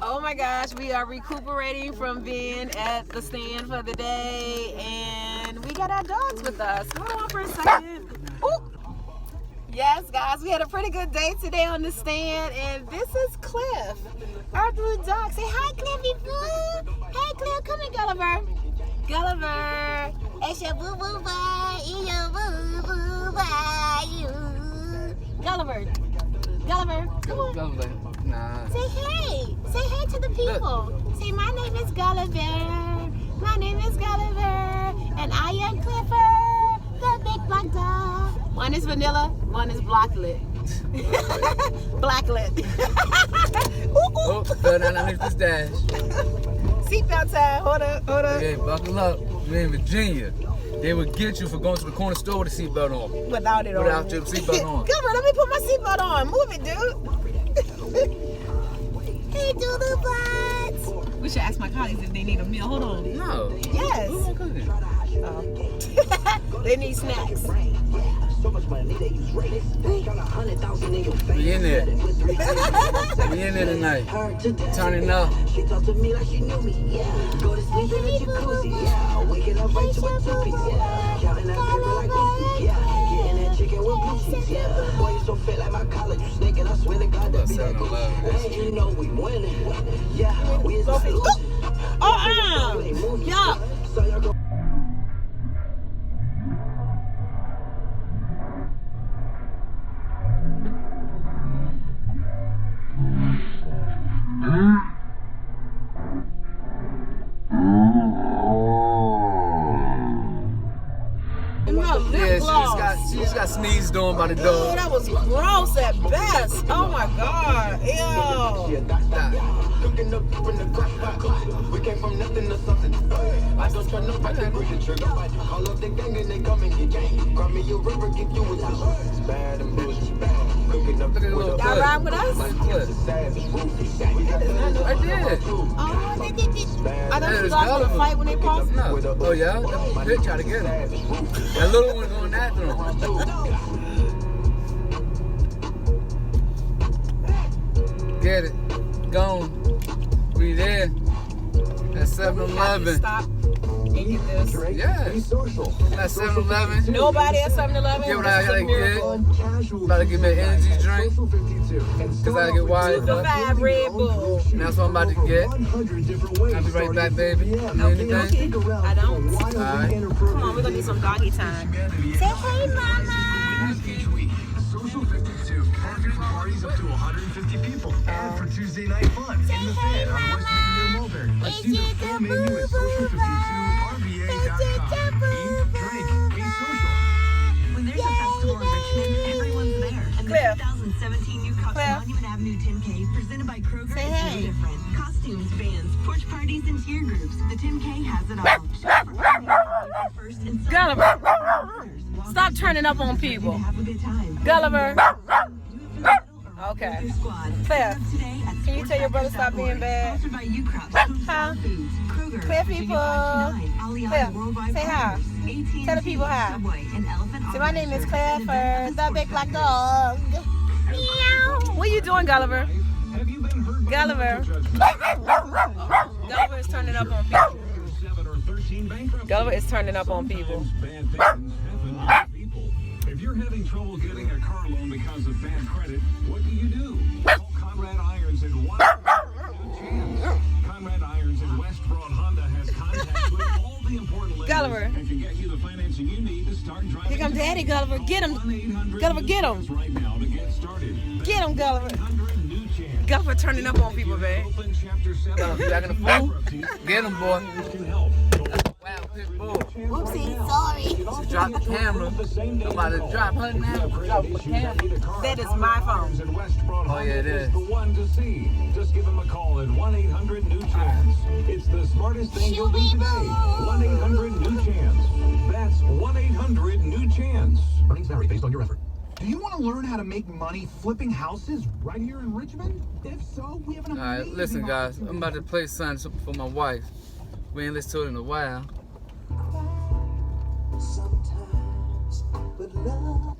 Oh my gosh, we are recuperating from being at the stand for the day, and we got our dogs with us. Hold on for a second. Ooh. Yes, guys, we had a pretty good day today on the stand, and this is Cliff, our blue dog. Say hi, Cliffy boo. Hey, Cliff, come here, Gulliver. Gulliver, it's your boo boo bye, your boo boo bye, you. Gulliver, Gulliver, come on. Gulliver. Nah. Say hey to the people. Look. Say my name is Gulliver. My name is Gulliver, and I am Clifford, the big black dog. One is vanilla, one is blacklit. Blacklit. Oh, fell down underneath the dash. Seatbelt time. Hold up. Hey, buckle up. We're in Virginia. They would get you for going to the corner store with a seatbelt on. Without it on. Without your seatbelt on. Come on, let me put my seatbelt on. Move it, dude. Hey, doodle butts. We should ask my colleagues if they need a meal. Hold on. No. Yes. Who's cooking? They need snacks. We in there. We in there tonight. Turning up. She talked to me like she knew me, yeah. Go to sleep in a jacuzzi, yeah. Waking up right to a two-piece, yeah. Counting that paper like Lucy, yeah. Getting that chicken with blue cheese, yeah. Boy, you so fit like my collar, you snaking. I swear to God, that be that good. And you know we winning, yeah. We is the solution. Yeah. So y'all go. She just got sneezed on by the dog. Oh, that was gross at best. Oh my God. Ew. We came from nothing to something. I don't try nobody to push the trigger. Call up the gang and they come and get gang. Cry me a river, give you a tissue. It's bad and bullshit. Cooking up the Y'all ride with us? I did. Oh, they did. I thought you guys would fight when they crossed. No. Oh yeah? They try to get him. That little one's going after him. Get it. Gone. We there. At 7-Eleven. Stop and get this. Yeah. At 7-Eleven. Nobody at 7-Eleven. Get what I gotta get. About to get me an energy drink. Cause I gotta get wired up. 5 Red Bull. That's what I'm about to get. I'll be right back, baby. Okay. I don't. Alright. Come on, we're gonna do some doggy time. Say hey, mama. Social 52, perfect for parties up to 150 people. And for Tuesday night fun in the Fan on West Main near Mulberry. Let's see the full menu at social52rva.com. Eat, drink, be social. When there's a festival in Richmond, everyone's there. And the 2017 New Cox Monument Avenue 10K, presented by Kroger, Say is hey. no different. Costumes, bands, porch parties, and cheer groups. The 10K has it all. Gulliver. Stop turning up on people. Have a good time. Gulliver. Okay. Claire, can you tell your brother stop being bad? Huh? Claire people. Claire, say hi. Tell the people hi. Say my name is Claire for the big black dog. Meow. What are you doing, Gulliver? Gulliver. Gulliver is turning up on people. Gulliver is turning up on people. If you're having trouble getting a car loan because of bad credit, what do you do? Call Conrad Irons in Conrad Irons in West Broad Honda has contacts with all the important lenders Gulliver. and can get you the financing you need to start driving. Here comes Daddy, Gulliver. Get him. Gulliver, get him. Right now to get started. Get him, Gulliver. 100 new chance. Gulliver turning up on people, man. Open chapter 7. You back in the food? Get him, boy. Can help. Wow, pit bull. Whoopsie, sorry. She dropped the camera. I'm about to drop her now. Drop the camera. That is my phone. Oh, yeah, it is. The one to see. Just give them a call at 1-800-NEW-CHANCE. It's the smartest thing you'll do today. 1-800-NEW-CHANCE. That's 1-800-NEW-CHANCE. Earnings vary based on your effort. Do you want to learn how to make money flipping houses right here in Richmond? If so, we have an amazing Alright, listen guys, I'm about to play something for my wife. We ain't listened to it in a while. Sometimes, but love